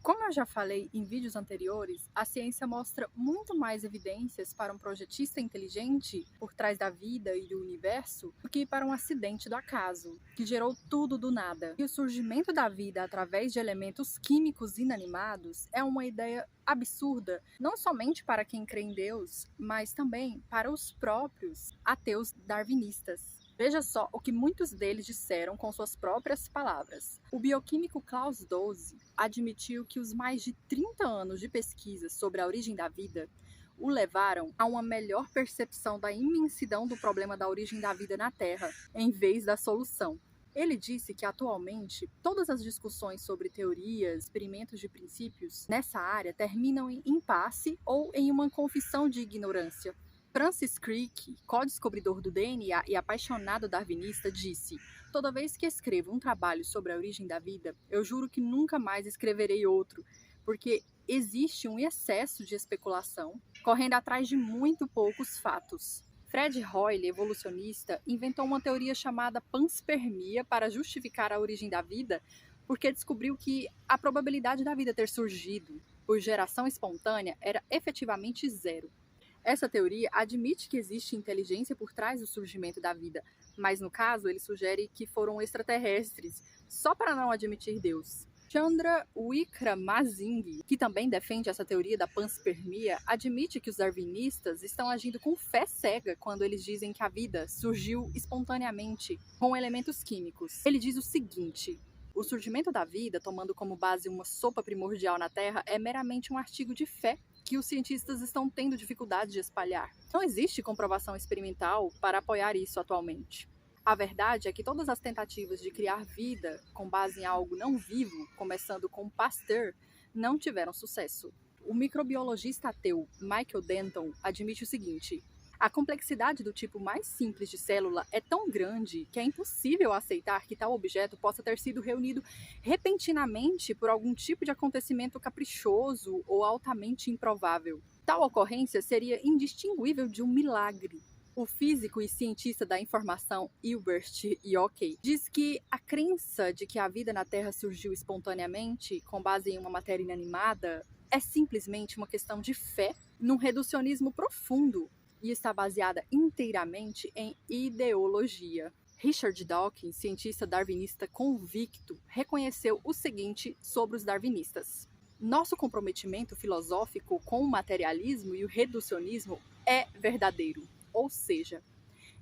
Como eu já falei em vídeos anteriores, a ciência mostra muito mais evidências para um projetista inteligente por trás da vida e do universo do que para um acidente do acaso, que gerou tudo do nada. E o surgimento da vida através de elementos químicos inanimados é uma ideia absurda, não somente para quem crê em Deus, mas também para os próprios ateus darwinistas. Veja só o que muitos deles disseram com suas próprias palavras. O bioquímico Klaus Dose admitiu que os mais de 30 anos de pesquisa sobre a origem da vida o levaram a uma melhor percepção da imensidão do problema da origem da vida na Terra, em vez da solução. Ele disse que, atualmente, todas as discussões sobre teorias, experimentos de princípios nessa área terminam em impasse ou em uma confissão de ignorância. Francis Crick, co-descobridor do DNA e apaixonado darwinista, disse: "Toda vez que escrevo um trabalho sobre a origem da vida, eu juro que nunca mais escreverei outro, porque existe um excesso de especulação, correndo atrás de muito poucos fatos." Fred Hoyle, evolucionista, inventou uma teoria chamada panspermia para justificar a origem da vida, porque descobriu que a probabilidade da vida ter surgido por geração espontânea era efetivamente zero. Essa teoria admite que existe inteligência por trás do surgimento da vida, mas no caso ele sugere que foram extraterrestres, só para não admitir Deus. Chandra Wickramasinghe, que também defende essa teoria da panspermia, admite que os darwinistas estão agindo com fé cega quando eles dizem que a vida surgiu espontaneamente com elementos químicos. Ele diz o seguinte: "O surgimento da vida, tomando como base uma sopa primordial na Terra, é meramente um artigo de fé que os cientistas estão tendo dificuldade de espalhar. Não existe comprovação experimental para apoiar isso atualmente. A verdade é que todas as tentativas de criar vida com base em algo não vivo, começando com Pasteur, não tiveram sucesso." O microbiologista ateu Michael Denton admite o seguinte: "A complexidade do tipo mais simples de célula é tão grande que é impossível aceitar que tal objeto possa ter sido reunido repentinamente por algum tipo de acontecimento caprichoso ou altamente improvável. Tal ocorrência seria indistinguível de um milagre." O físico e cientista da informação Hilbert Yockey diz que a crença de que a vida na Terra surgiu espontaneamente, com base em uma matéria inanimada, é simplesmente uma questão de fé num reducionismo profundo e está baseada inteiramente em ideologia. Richard Dawkins, cientista darwinista convicto, reconheceu o seguinte sobre os darwinistas: "Nosso comprometimento filosófico com o materialismo e o reducionismo é verdadeiro." Ou seja,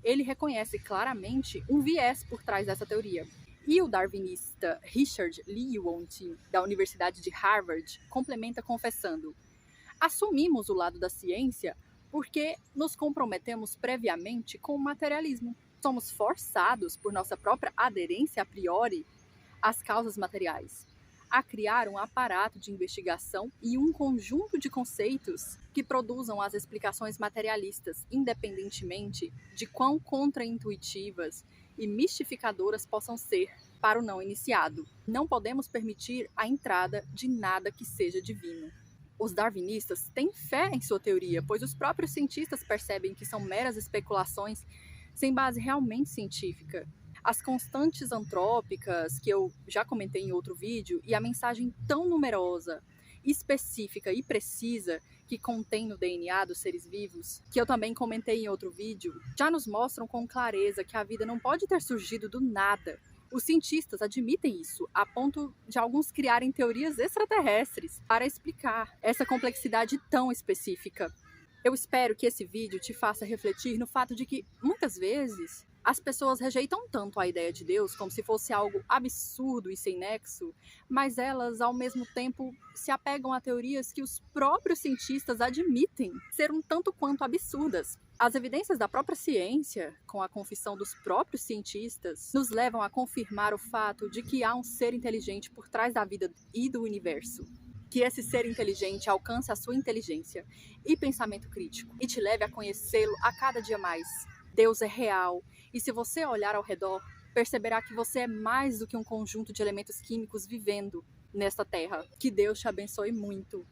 ele reconhece claramente um viés por trás dessa teoria. E o darwinista Richard Lewontin, da Universidade de Harvard, complementa confessando: "Assumimos o lado da ciência porque nos comprometemos previamente com o materialismo. Somos forçados, por nossa própria aderência a priori às causas materiais, a criar um aparato de investigação e um conjunto de conceitos que produzam as explicações materialistas, independentemente de quão contraintuitivas e mistificadoras possam ser para o não iniciado. Não podemos permitir a entrada de nada que seja divino." Os darwinistas têm fé em sua teoria, pois os próprios cientistas percebem que são meras especulações sem base realmente científica. As constantes antrópicas, que eu já comentei em outro vídeo, e a mensagem tão numerosa, específica e precisa que contém no DNA dos seres vivos, que eu também comentei em outro vídeo, já nos mostram com clareza que a vida não pode ter surgido do nada. Os cientistas admitem isso, a ponto de alguns criarem teorias extraterrestres para explicar essa complexidade tão específica. Eu espero que esse vídeo te faça refletir no fato de que, muitas vezes, as pessoas rejeitam tanto a ideia de Deus como se fosse algo absurdo e sem nexo, mas elas, ao mesmo tempo, se apegam a teorias que os próprios cientistas admitem ser um tanto quanto absurdas. As evidências da própria ciência, com a confissão dos próprios cientistas, nos levam a confirmar o fato de que há um ser inteligente por trás da vida e do universo. Que esse ser inteligente alcance a sua inteligência e pensamento crítico e te leve a conhecê-lo a cada dia mais. Deus é real, e se você olhar ao redor, perceberá que você é mais do que um conjunto de elementos químicos vivendo nesta terra. Que Deus te abençoe muito.